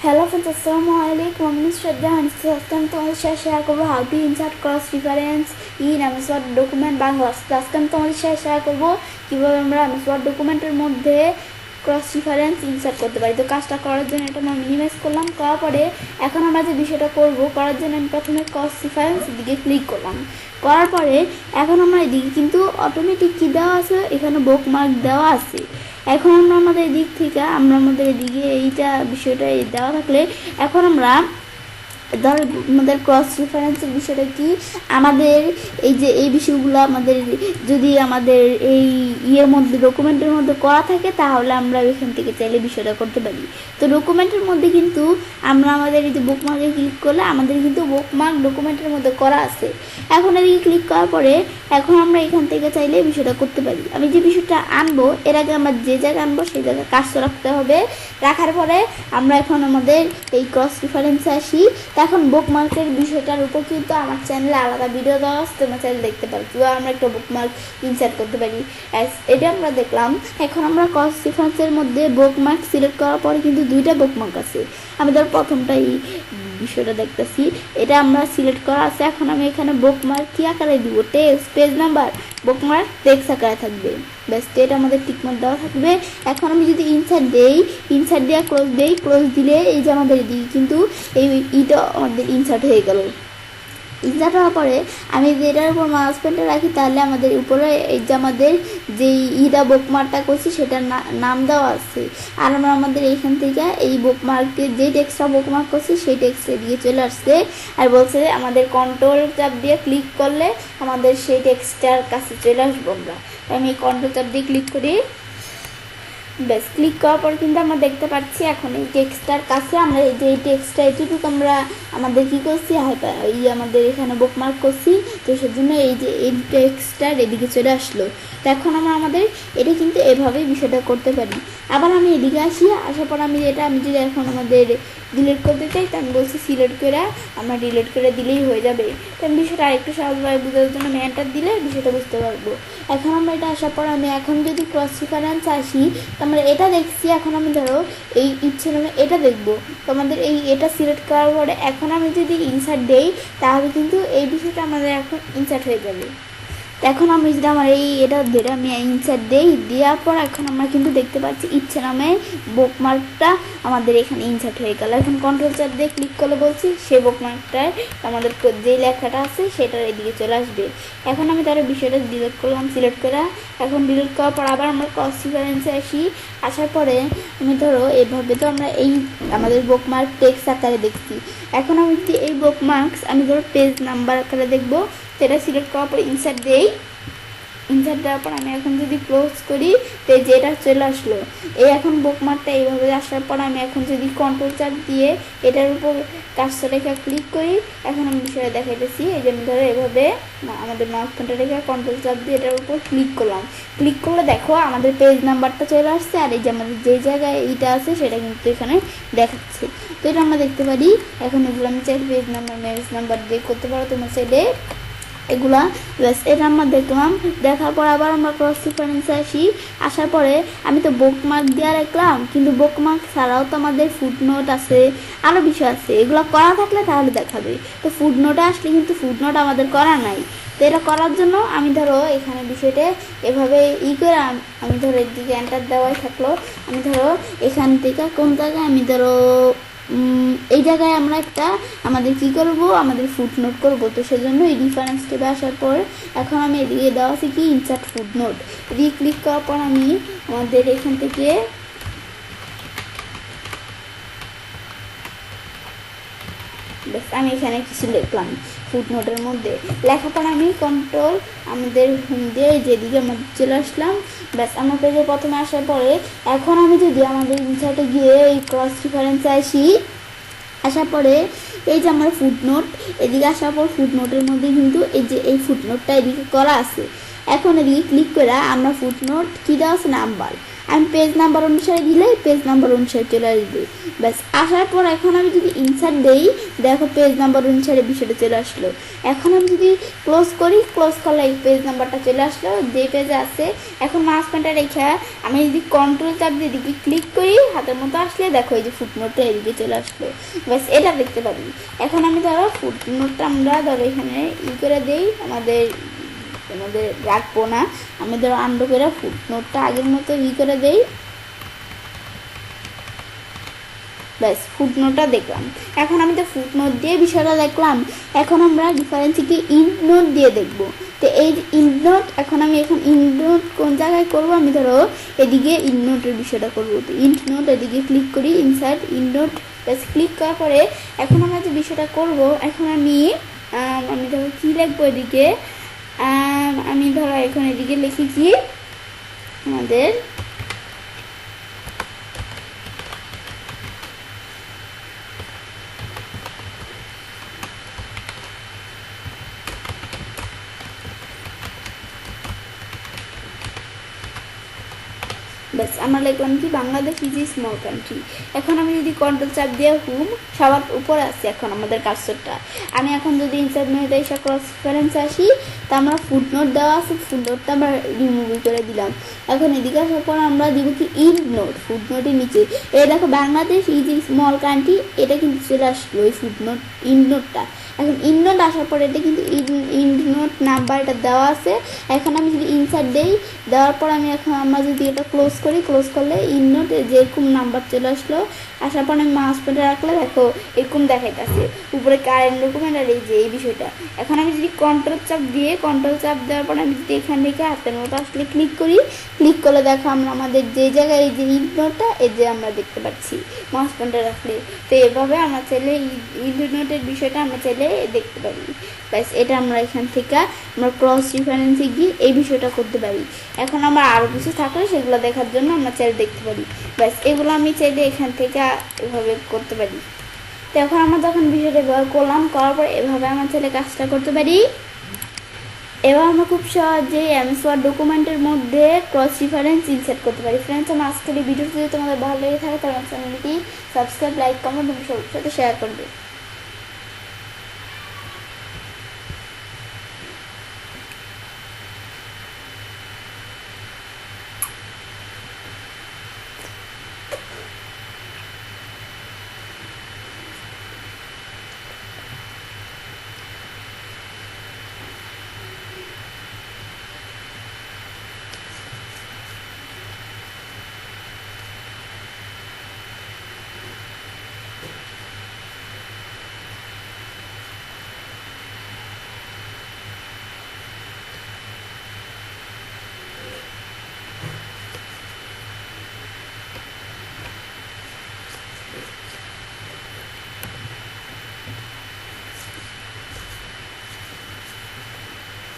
Hello friends, Assalamualaikum. আমি শ্রদ্ধা হানিফ হাসান তোমাদের সাথে শেয়ার করবো how to insert cross reference in MS Word document Bangla. আজকে আমি তোমাদের সাথে শেয়ার করবো কীভাবে আমরা এমএস ওয়ার্ড ডকুমেন্টের মধ্যে ক্রস রেফারেন্স ইনসার্ট করতে পারি। তো কাজটা করার জন্য এটা আমি মিনিমাইজ করলাম, করার পরে এখন আমরা যে বিষয়টা করবো করার জন্য আমি প্রথমে ক্রস রেফারেন্স দিকে ক্লিক করলাম। করার পরে এখন আমরা এদিকে কিন্তু অটোমেটিক কী দেওয়া আছে, এখানে বুকমার্ক দেওয়া আছে। এখন আমরা আমাদের দিক থেকে আমাদের এদিকে এইটা বিষয়টা দেওয়া থাকলে এখন আমরা ধর আমাদের ক্রস রেফারেন্সের বিষয়টা কি, আমাদের এই যে এই বিষয়গুলো আমাদের যদি আমাদের এই মধ্যে ডকুমেন্টের মধ্যে করা থাকে তাহলে আমরা এখান থেকে চাইলে বিষয়টা করতে পারি। তো ডকুমেন্টের মধ্যে কিন্তু আমরা আমাদের এই যে বুকমার্কে ক্লিক করলে আমাদের কিন্তু বুকমার্ক ডকুমেন্টের মধ্যে করা আছে। এখন এদিকে ক্লিক করার পরে এখন আমরা এখান থেকে চাইলে বিষয়টা করতে পারি। আমি যে বিষয়টা আনবো এর আগে আমরা যে জায়গায় আনবো সেই জায়গায় কাজটা রাখতে হবে। রাখার পরে আমরা এখন আমাদের এই ক্রস রেফারেন্সে আসি। এখন বুকমার্কের বিষয়টার উপর কিন্তু আমার চ্যানেলে আলাদা ভিডিও দেওয়া আছে, তোমরা চ্যানেল দেখতে পারো কীভাবে আমরা একটা বুকমার্ক ইনসার্ট করতে পারি। এটা আমরা দেখলাম। এখন আমরা ক্রস রেফারেন্সের মধ্যে বুকমার্ক সিলেক্ট করার পরে কিন্তু দুইটা বুকমার্ক আছে। আমি ধর প্রথমটা এই বিষয়টা দেখতেছি, এটা আমরা সিলেক্ট করা আছে। এখন আমি এখানে বুকমার্ক কী আকারে দিব, text page number bookmark text আকারে থাকবে, ব্যাস এটা আমাদের টিকমার্ক দেওয়া থাকবে। এখন আমি যদি ইনসার্ট দেই, ইনসার্ট দিয়ে ক্লোজ দেই, ক্লোজ দিলে এই যে আমাদের দিই কিন্তু এই ইটা আমাদের ইনসার্ট হয়ে গেল। ইনসার্ট হওয়ার পরে আমি যেটার উপর মাউস পয়েন্টার রাখি তাহলে আমাদের উপরে এই যে আমাদের যেই বুকমার্কটা করছি সেটার নাম দেওয়া আছে। আর আমরা আমাদের এইখান থেকে এই বুকমার্কের যেই টেক্সটটা বুকমার্ক করছি সেই টেক্সটে দিয়ে চলে আসছে। আর বলছে আমাদের কন্ট্রোল চাপ দিয়ে ক্লিক করলে আমাদের সেই টেক্সটটার কাছে চলে আসবো আমরা। আমি এই কন্ট্রোল চাপ দিয়ে ক্লিক করি, ব্যাস ক্লিক করার পর কিন্তু আমরা দেখতে পাচ্ছি এখন এই টেক্সটটার কাছে আমরা এই যে এই টেক্সটটা এটুকু আমরা আমাদের কী করছি এই আমাদের এখানে বুকমার্ক করছি, তো সেজন্য এই যে এই টেক্সটটার এদিকে চলে আসলো। তো এখন আমরা আমাদের এটা কিন্তু এভাবেই বিষয়টা করতে পারি। আবার আমি এদিকে আসি, আসার পর আমি যদি এখন আমাদের ডিলিট করতে চাই তো আমি বলছি সিলেক্ট করে আমরা ডিলিট করে দিলেই হয়ে যাবে। তো আমি বিষয়টা আরেকটু সহজভাবে বোঝার জন্য আমি এন্টার দিলে বিষয়টা বুঝতে পারবো। এখন আমরা এটা আসার পর আমি এখন যদি ক্রস রেফারেন্স আসি তো আমরা এটা দেখছি। এখন আমি ধরো এই ইচ্ছে নামে এটা দেখবো, তো আমাদের এটা সিলেক্ট করার পরে এখন আমি যদি ইনসার্ট দেই তাহলে কিন্তু এই বিষয়টা আমাদের এখন ইনসার্ট হয়ে যাবে। এখন আমি যদি আমার এটা ধরে আমি ইনসার্ট দেওয়ার পর এখন আমরা কিন্তু দেখতে পাচ্ছি ইচ্ছে নামে বুকমার্কটা আমাদের এখানে ইনসার্ট হয়ে গেল। এখন কন্ট্রোল চাপ দিয়ে ক্লিক করলে বলছি সেই বুকমার্কটায় আমাদের যে লেখাটা আছে সেটার এদিকে চলে আসবে। এখন আমি তার বিষয়টা ডিলিট করলাম সিলেক্ট করে। এখন ডিলিট করার পর আবার আমরা ক্রস রেফারেন্সে আসি। আসার পরে আমি ধরো এভাবে তো আমরা এই আমাদের বুকমার্ক টেক্সট আকারে দেখছি। এখন আমি যদি এই বুকমার্কস আমি ধরো পেজ নাম্বার আকারে দেখবো, সেটা সিলেক্ট করার পর ইনসার্ট দেই। ইনসার্ট দেওয়ার পর আমি এখন যদি ক্লোজ করি তো যেটা চলে আসলো এই এখন বুকমার্কটা এইভাবে আসার পর আমি এখন যদি কন্ট্রোল চাপ দিয়ে এটার উপর কাজটা রেখে ক্লিক করি, এখন আমি বিষয়টা দেখাইতেছি। এই যে আমি ধরো এভাবে আমাদের মাউস পয়েন্টার রেখে কন্ট্রোল চাপ দিয়ে এটার উপর ক্লিক করলাম। ক্লিক করলে দেখো আমাদের পেজ নাম্বারটা চলে আসছে, আর এই যে আমাদের যে জায়গায় এইটা আছে সেটা কিন্তু এখানে দেখাচ্ছে। তো এটা আমরা দেখতে পারি। এখন এগুলো আমি চাই পেজ নাম্বার ম্যারেজ নাম্বার দিয়ে করতে পারো তোমার সাইডে এগুলা, ব্যাস এটা আমরা দেখলাম। দেখার পর আবার আমরা ক্রস রেফারেন্সে আসি। আসার পরে আমি তো বুকমার্ক দিয়ে রাখলাম, কিন্তু বুকমার্ক ছাড়াও তো আমাদের ফুটনোট আছে, আরও বিষয় আছে, এগুলো করা থাকলে তাহলে দেখাবে। তো ফুটনোটে আসলে কিন্তু ফুটনোট আমাদের করা নাই। তো এটা করার জন্য আমি ধরো এখানে বিষয়টা এভাবে করে আমি ধরো এদিকে এন্টার দেওয়াই থাকলো। আমি ধরো এখান থেকে কোন জায়গায় আমি ধরো এই জায়গায় আমরা একটা আমাদের কি করব, আমাদের ফুটনোট করব। তো সেজন্য এই রেফারেন্স ট্যাবে আসার পর এখন আমি এদিকে দেওয়া আছে কি ইনসার্ট ফুটনোট, এদিকে ক্লিক করার পর আমি আমাদের এখান থেকে ব্যাস আমি এখানে কিছু লিখলাম ফুটনোটের মধ্যে। লেখার পর আমি কন্ট্রোল আমাদের হোম দিয়ে যেদিকে আমাদের চলে আসলাম। ব্যাস আমার পেজে প্রথমে আসার পরে এখন আমি যদি আমাদের ইনসার্টে গিয়ে এই ক্রস রেফারেন্সে আসি, আসার পরে এই যে আমার ফুটনোট এদিকে আসার পর ফুটনোটের মধ্যে কিন্তু এই যে এই ফুটনোটটা এদিকে করা আছে। এখন এদিকে ক্লিক করে আমরা ফুটনোট কী দেওয়া আছে নাম্বার, আমি পেজ নাম্বার অনুসারে দিলে পেজ নাম্বার অনুসারে চলে আসবে। ব্যাস আসার পর এখন আমি যদি ইনসার্ট দেই, দেখো পেজ নাম্বার অনুসারে বিষয়টা চলে আসলো। এখন আমি যদি ক্লোজ করি, ক্লোজ করলে এই পেজ নাম্বারটা চলে আসলো যে পেজে আছে। এখন মাউস পয়েন্টার রেখে আমি যদি কন্ট্রোল চাপ দিয়ে এদিকে ক্লিক করি, হাতের মতো আসলে দেখো এই যে ফুটনোটটা এদিকে চলে আসলো। ব্যাস এটা দেখতে পারি। এখন আমি ধরো ফুটনোটটা আমরা ধরো এখানে করে দেই, আমাদের রাখবো না, আমি ধরো আন্ডু করে ফুটনোটটা আগের মতো করে দেই। ব্যাস ফুটনোটটা দেখলাম। এখন আমি তো ফুটনোট দিয়ে বিষয়টা দেখলাম। এখন আমরা ডিফারেন্সকে ইন্ট নোট দিয়ে দেখবো। তো এই ইন্ট নোট এখন ইন্ট নোট কোন জায়গায় করবো, আমি ধরো এদিকে ইন্ট নোটের বিষয়টা করবো। তো ইন্ট নোট এদিকে ক্লিক করি, ইনসার্ট ইন্ট নোট। ব্যাস ক্লিক করার পরে এখন আমরা যে বিষয়টা করবো, এখন আমি ধরো কী লিখবো এদিকে, আমি ধরো এখন এদিকে লিখি কি আমাদের ব্যাস আমরা লিখলাম কি Bangladesh is a small country. এখন আমি যদি কন্ট্রোল চাপ দিয়ে হোম সবার উপরে আসি, এখন আমাদের কার্সরটা আমি এখন যদি ইনসার্ট মেনুতে এসে ক্রস রেফারেন্স আসি, তা আমরা ফুটনোট দেওয়া আছে, ফুটনোটটা আমরা রিমুভ করে দিলাম। এখন এদিকে আসার পর আমরা দিব কি ইন্ট নোট, ফুটনোটের নিচে এই দেখো Bangladesh is a small country, এটা কিন্তু চলে আসলো ওই ফুটনোট ইন্ট নোটটা। এখন ইন্ট নোট আসার পরে এটা কিন্তু ইন্ট নোট নাম্বারটা দেওয়া আছে। এখন আমি যদি ইনসার্ট দেই, দেওয়ার পর আমরা যদি এটা ক্লোজ করি, ক্লোজ করলে ইন্ট নোট যেরকম নাম্বার চলে আসলো। আসার পর আমি মাউস পয়েন্টার রাখলে দেখো এরকম দেখাইতেছে উপরে কারেন্ট ডকুমেন্ট আর এই যে এই বিষয়টা। এখন আমি যদি কন্ট্রোল চাপ দেওয়ার পর আমি যদি এখান থেকে হাতের মতো আসলে ক্লিক করি, ক্লিক করলে দেখো আমরা আমাদের যে জায়গায় এই যে ইন্ট নোটটা এই যে আমরা দেখতে পাচ্ছি মাউস পয়েন্টার রাখলে। তো এভাবে আমরা চাইলে ইন্ট নোটের বিষয়টা আমরা চাইলে দেখতে পারি। ব্যাস এটা আমরা এখান থেকে আমরা ক্রস রেফারেন্সে গিয়ে এই বিষয়টা করতে পারি। এখন আমার আরও কিছু থাকলে সেগুলো দেখার জন্য আমরা চাইলে দেখতে পারি। ব্যাস এগুলো আমি চাইলে এখান থেকে এভাবে করতে পারি। তো এখন আমরা যখন বিষয়টা ব্যবহার করলাম, করার পর এভাবে আমার চাইলে কাজটা করতে পারি। এবার আমরা খুব সহজেই এমএস ওয়ার্ড ডকুমেন্টের মধ্যে ক্রস রেফারেন্স ইনসার্ট করতে পারি। ফ্রেন্ডস, আমার আজকের এই ভিডিওটি যদি তোমাদের ভালো লেগে থাকে তাহলে চ্যানেলটি সাবস্ক্রাইব, লাইক, কমেন্ট এবং সবার সাথে শেয়ার করবে।